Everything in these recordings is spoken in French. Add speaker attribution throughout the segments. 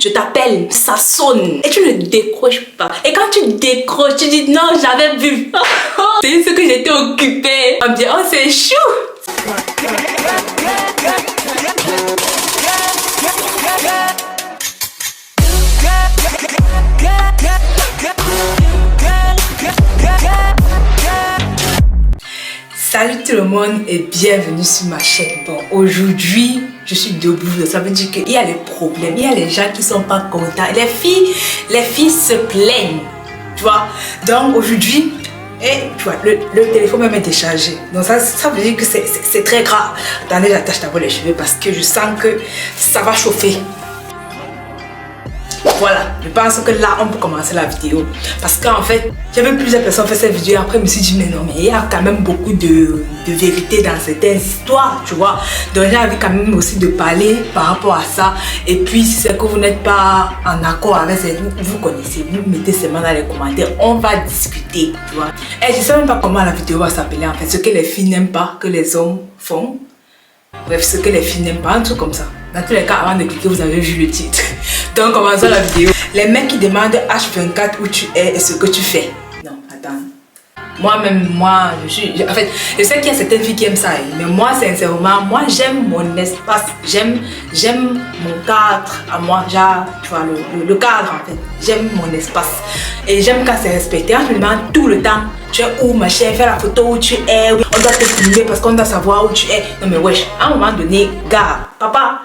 Speaker 1: Je t'appelle, ça sonne et tu ne décroches pas. Et quand tu décroches, tu dis non, j'avais vu. C'est ce que j'étais occupée. On me dit oh c'est chou. Salut tout le monde et bienvenue sur ma chaîne. Bon, aujourd'hui, je suis debout. Ça veut dire qu'il y a les problèmes, il y a les gens qui sont pas contents. Les filles se plaignent, tu vois. Donc aujourd'hui, tu vois, le téléphone même est déchargé. Donc ça veut dire que c'est très grave. Attendez, j'attache d'abord les cheveux parce que je sens que ça va chauffer. Voilà, je pense que là on peut commencer la vidéo parce qu'en fait j'avais plusieurs personnes faire cette vidéo. Après je me suis dit mais non, mais il y a quand même beaucoup de vérité dans certaines histoires, tu vois. Donc j'ai envie quand même aussi de parler par rapport à ça. Et puis si c'est que vous n'êtes pas en accord avec ça, vous connaissez, vous mettez seulement dans les commentaires, on va discuter, tu vois. Et je sais même pas comment la vidéo va s'appeler en fait, ce que les filles n'aiment pas que les hommes font. Bref, ce que les filles n'aiment pas, un truc comme ça. Dans tous les cas, avant de cliquer, vous avez vu le titre. Donc, commençons la vidéo. Les mecs qui demandent H24 où tu es et ce que tu fais. Non, attends. Moi-même, en fait, je sais qu'il y a certaines filles qui aiment ça. Mais moi, sincèrement, moi, j'aime mon espace. J'aime mon cadre à moi. Genre, tu vois, le cadre, en fait. J'aime mon espace. Et j'aime quand c'est respecté. Quand je me demande tout le temps, tu es où, ma chère, fais la photo où tu es. On doit te filmer parce qu'on doit savoir où tu es. Non, mais wesh, à un moment donné, gars, papa,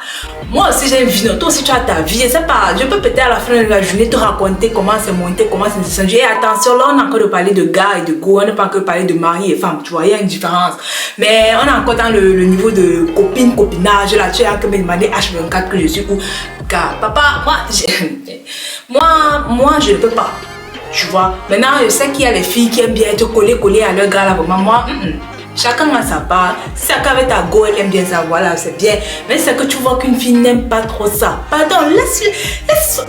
Speaker 1: moi aussi j'ai une vie, non, toi aussi tu as ta vie. Je sais pas, je peux peut-être à la fin de la journée te raconter comment c'est monté, comment c'est descendu. Et attention, là on a encore de parler de gars et de go, on n'a pas encore parlé de mari et femme, tu vois, il y a une différence. Mais on est encore dans le niveau de copinage, là, tu as que me demander H24 que je suis où. Gars, papa, moi je ne peux pas. Tu vois, maintenant je sais qu'il y a les filles qui aiment bien être collées à leur gars là, vraiment moi, chacun a sa part. Si chacun avec ta go, elle aime bien ça, voilà, c'est bien. Mais c'est que tu vois qu'une fille n'aime pas trop ça. Pardon, laisse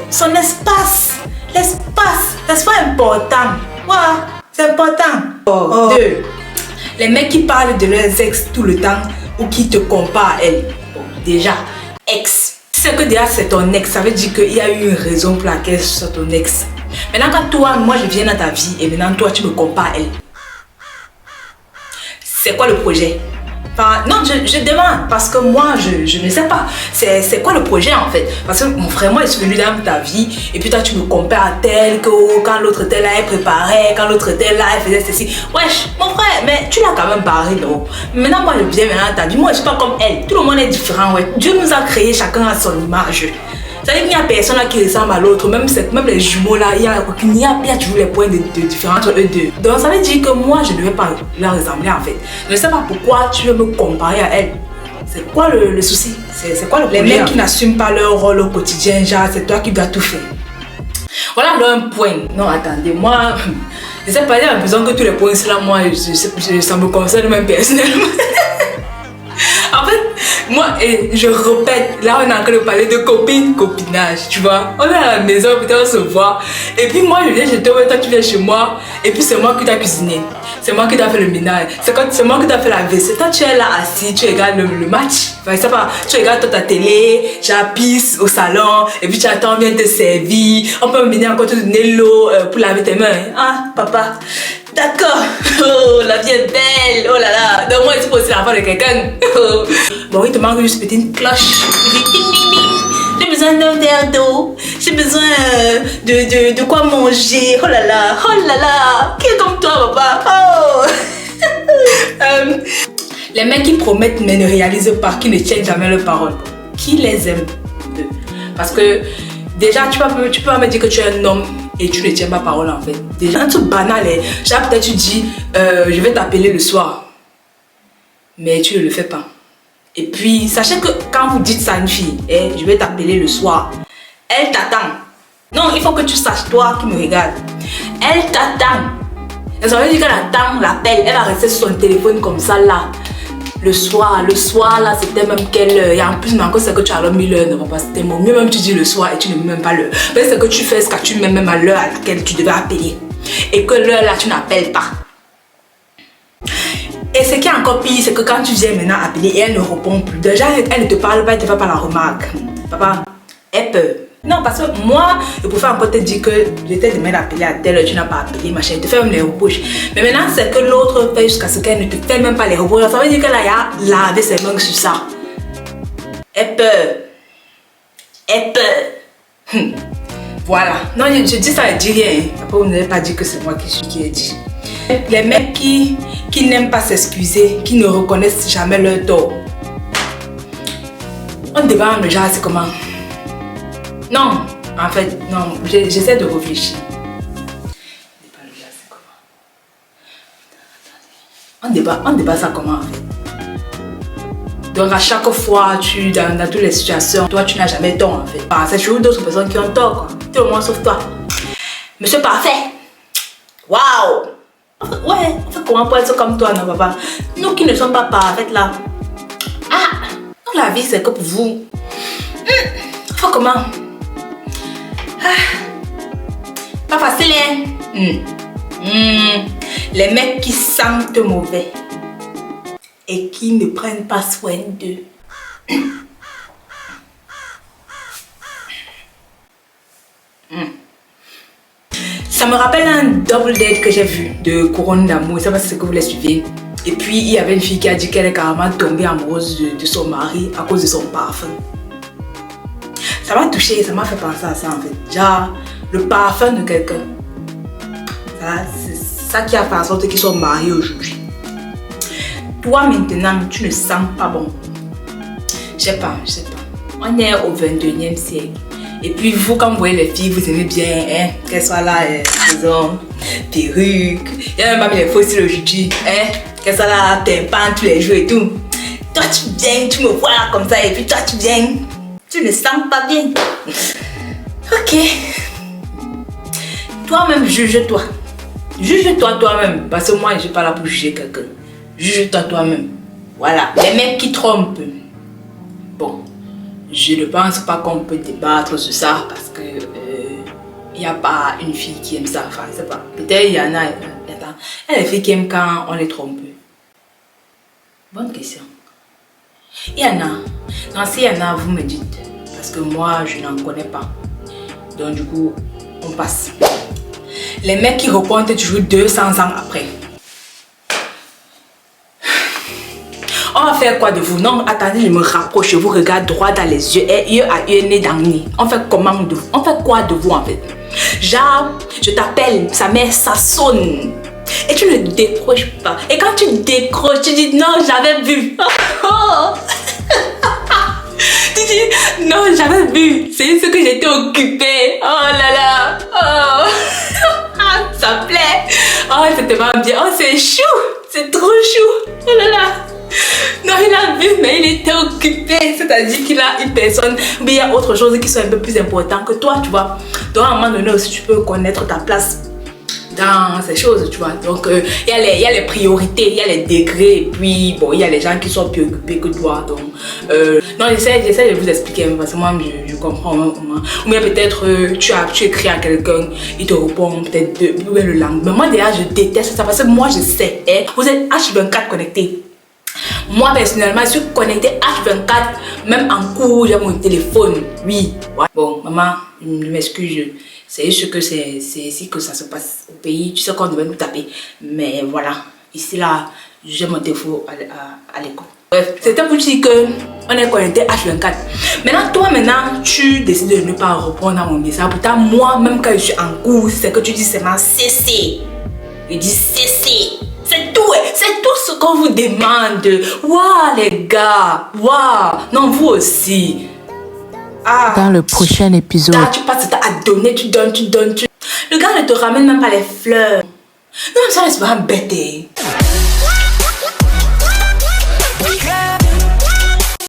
Speaker 1: son espace. L'espace important. Voilà, c'est important. Deux, les mecs qui parlent de leurs ex tout le temps ou qui te comparent à elle. Bon, déjà, ex. C'est que déjà c'est ton ex, ça veut dire qu'il y a eu une raison pour laquelle c'est ton ex. Maintenant quand toi, moi je viens dans ta vie et maintenant toi tu me compares à elle. C'est quoi le projet? Enfin, non, je demande parce que moi je ne sais pas. C'est quoi le projet en fait? Parce que mon frère, moi je suis venu dans ta vie et puis toi tu me compares à tel que quand l'autre tel là elle préparait, quand l'autre tel là elle faisait ceci. Wesh, mon frère, mais tu l'as quand même barré, non? Maintenant moi je viens maintenant dans ta vie, moi je suis pas comme elle. Tout le monde est différent, ouais. Dieu nous a créé chacun à son image. C'est-à-dire qu'il n'y a personne là qui ressemble à l'autre, même les jumeaux là, il y a toujours les points de différence entre eux deux. Donc ça veut dire que moi je ne vais pas leur ressembler en fait. Je ne sais pas pourquoi tu veux me comparer à elle. C'est quoi le souci? C'est quoi le problème? Les mecs qui n'assument pas leur rôle au quotidien, genre c'est toi qui dois tout faire. Voilà un point. Non attendez, moi, je sais pas, j'ai l'impression que tous les points là, moi, ça me concerne même personnellement. En fait, moi, je répète, là on est en train de parler de copinage, tu vois. On est à la maison, peut-être on se voit. Et puis moi, je viens chez toi, toi tu viens chez moi. Et puis c'est moi qui t'ai cuisiné. C'est moi qui t'ai fait le ménage. C'est moi qui t'ai fait la vaisselle. Toi tu es là assis, tu regardes le match. Enfin, je sais pas, tu regardes ta télé, j'appuie au salon. Et puis tu attends, viens te servir. On peut venir encore te donner l'eau pour laver tes mains. Ah, papa. D'accord. Oh, la vie est belle. Oh là là. Donc moi, il faut aussi la part de quelqu'un. Bon, il te manque juste peut-être une cloche. Ding, ding, ding. J'ai besoin d'un verre d'eau. J'ai besoin de quoi manger. Oh là là. Oh là là. Qui est comme toi, papa? Oh. Les mecs qui promettent mais ne réalisent pas, qui ne tiennent jamais leurs paroles. Qui les aime? Parce que déjà, tu peux pas me dire que tu es un homme et tu ne tiens pas parole en fait. Déjà, un truc banal, genre peut-être tu dis je vais t'appeler le soir, mais tu ne le fais pas. Et puis, sachez que quand vous dites ça à une fille, je vais t'appeler le soir, elle t'attend. Non, il faut que tu saches, toi qui me regardes, elle t'attend. Ça veut dire qu'elle attend l'appel, elle va rester sur son téléphone comme ça là. Le soir là, c'était même quelle heure. Et en plus, mais encore, c'est que tu as mis l'heure, ne va pas c'était mieux même tu dis le soir et tu ne mets même pas l'heure. Mais c'est que tu fais ce que tu mets même à l'heure à laquelle tu devais appeler. Et que l'heure là, tu n'appelles pas. Et ce qui est encore pire, c'est que quand tu viens maintenant appeler et elle ne répond plus. Déjà, elle ne te parle pas, elle ne te fait pas la remarque. Papa, aie peur. Non, parce que moi, je pouvais encore te dire que j'étais demain d'appeler à telle, tu n'as pas appelé, machin, te faire même les reproches. Mais maintenant, c'est que l'autre fait jusqu'à ce qu'elle ne te fait même pas les reproches. Ça veut dire qu'elle a lavé ses mains sur ça. Elle peur. Elle peur. Voilà. Non, je dis ça, je dis rien. Après, vous n'avez pas dit que c'est moi qui ai dit. Les mecs qui n'aiment pas s'excuser, qui ne reconnaissent jamais leur tort. On débat le genre, c'est comment? Non, en fait, non, j'essaie de réfléchir. On débat ça comment en fait? Donc à chaque fois, dans toutes les situations, toi tu n'as jamais tort en fait. C'est toujours d'autres personnes qui ont tort quoi. Tout le monde sauf toi. Monsieur parfait. Waouh. Ouais, on fait comment pour être comme toi, non papa? Nous qui ne sommes pas parfaits là. Ah, la vie c'est que pour vous. On fait comment? Pas facile hein? Les mecs qui sentent mauvais et qui ne prennent pas soin d'eux. Ça me rappelle un double date que j'ai vu de Couronne d'amour, je sais pas si c'est que vous les suivez. Et puis il y avait une fille qui a dit qu'elle est carrément tombée amoureuse de son mari à cause de son parfum. Ça m'a touché, ça m'a fait penser à ça en fait. Genre, le parfum de quelqu'un. C'est ça qui a fait en sorte qu'ils soient mariés aujourd'hui. Toi maintenant, tu ne sens pas bon. Je sais pas. On est au 21e siècle. Et puis vous, quand vous voyez les filles, vous aimez bien, hein, qu'elles soient là, disons, perruques. Il y a même les fossiles aujourd'hui, hein, qu'elles soient là, pimpant tous les jours et tout. Toi tu viens, tu me vois là comme ça, et puis toi tu viens. Tu ne sens pas bien. Ok. Toi-même, juge-toi. Juge-toi toi-même. Parce que moi, je ne suis pas là pour juger quelqu'un. Juge-toi toi-même. Voilà. Les mecs qui trompent. Bon. Je ne pense pas qu'on peut débattre sur ça. Parce que il n'y a pas une fille qui aime ça. Enfin, je sais pas. Peut-être il y en a. Il y a des filles qui aiment quand on les trompe. Bonne question. Il y en a. Non, s'il y en a, vous me dites. Parce que moi, je n'en connais pas. Donc, du coup, on passe. Les mecs qui repentent toujours 200 ans après. On va faire quoi de vous? Non, attendez, je me rapproche. Je vous regarde droit dans les yeux. Et yeux à yeux, nez dans nez. On fait comment de vous? On fait quoi de vous en fait? Genre, je t'appelle, ça sonne. Et tu ne décroches pas. Et quand tu décroches, tu dis non, j'avais vu. Tu dis non, j'avais vu. C'est juste que j'étais occupée. Oh là là. Oh. Ça plaît. Oh, c'était vraiment bien. Oh, c'est chou. C'est trop chou. Oh là là. Non, il a vu, mais il était occupé. C'est-à-dire qu'il a une personne. Mais il y a autre chose qui sont un peu plus important que toi, tu vois. Donc, à un moment donné aussi, tu peux connaître ta place dans ces choses, tu vois. Donc, il y a les priorités, il y a les degrés, et puis, bon, il y a les gens qui sont plus occupés que toi. Donc, non, j'essaie de vous expliquer, parce que moi, je comprends. Ou bien peut-être, tu écris à quelqu'un, il te répond peut-être le lendemain. Moi, déjà, je déteste ça, parce que moi, je sais, hein, vous êtes H24 connectés. Moi, personnellement, je suis connectée H24, même en cours, j'ai mon téléphone, oui. Ouais. Bon, maman, je m'excuse. C'est juste que c'est ici que ça se passe au pays. Tu sais qu'on devait nous taper. Mais voilà, ici là, j'ai mon téléphone à l'école. Bref, c'était pour dire qu'on est connecté H24. Maintenant, tu décides de ne pas répondre à mon message. Pourtant, moi, même quand je suis en cours, c'est que tu dis seulement cessez. Je dis cessez. C'est tout ce qu'on vous demande. Waouh, les gars. Waouh. Non, vous aussi. Ah,
Speaker 2: dans le prochain épisode.
Speaker 1: Là, tu passes à donner, tu donnes. Le gars ne te ramène même pas les fleurs. Non, ça, c'est pas bête.